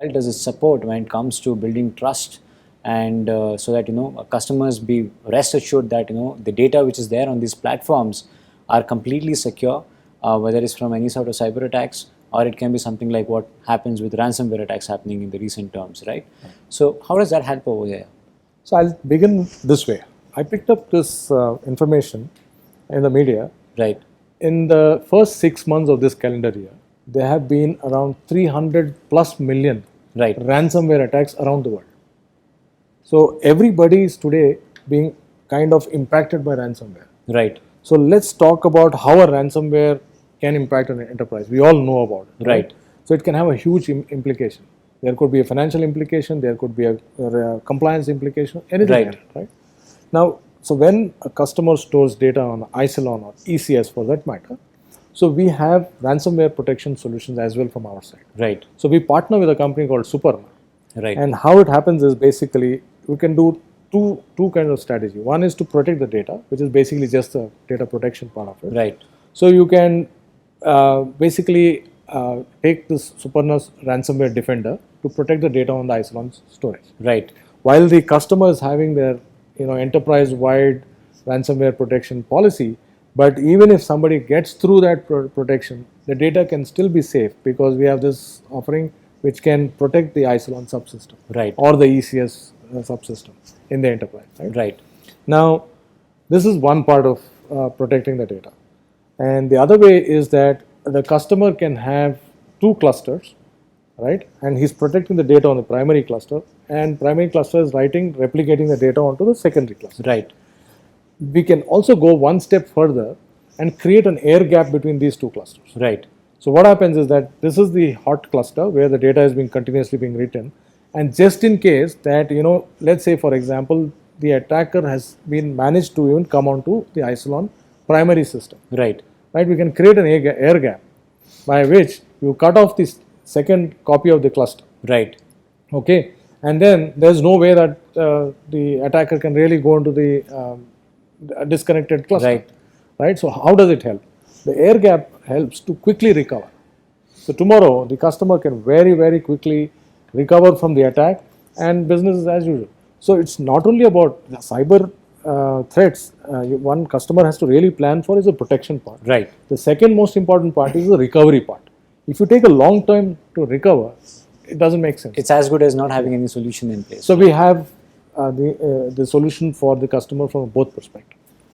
does it support when it comes to building trust, and so that customers be rest assured that the data which is there on these platforms are completely secure, whether it's from any sort of cyber attacks, or it can be something like what happens with ransomware attacks happening in the recent terms, right? So how does that help over here? So I'll begin this way. I picked up this information in the media. Right. In the first 6 months of this calendar year, there have been around 300 plus million Right. ransomware attacks around the world. So everybody is today being kind of impacted by ransomware. Right. So let's talk about how a ransomware can impact an enterprise. We all know about it. Right. So it can have a huge implication. There could be a financial implication, there could be a compliance implication, anything. Right. Else, right. Now, so when a customer stores data on Isilon or ECS for that matter, so we have ransomware protection solutions as well from our side. Right. So we partner with a company called Superna. Right. And how it happens is basically we can do two kinds of strategy. One is to protect the data, which is basically just the data protection part of it. Right. So you can basically take this Superna's ransomware defender to protect the data on the Isilon storage. Right. While the customer is having their enterprise-wide ransomware protection policy, but even if somebody gets through that protection, the data can still be safe because we have this offering which can protect the Isilon subsystem, right, or the ECS subsystem in the enterprise. Right. Right. Now, this is one part of protecting the data, and the other way is that the customer can have two clusters, right? And he's protecting the data on the primary cluster, and primary cluster is replicating the data onto the secondary cluster. Right. We can also go one step further and create an air gap between these two clusters. Right. So what happens is that this is the hot cluster where the data is continuously being written, and just in case that let's say for example the attacker has been managed to even come onto the Isilon primary system. Right. Right. We can create an air gap by which you cut off the second copy of the cluster. Right. Okay. And then there's no way that the attacker can really go into the disconnected cluster. Right. Right. So how does it help? The air gap helps to quickly recover. So tomorrow the customer can very, very quickly recover from the attack and business is as usual. So it's not only about the cyber threats. One customer has to really plan for is the protection part. Right. The second most important part is the recovery part. If you take a long time to recover, it doesn't make sense. It's as good as not having any solution in place. So we have the solution for the customer from both perspectives.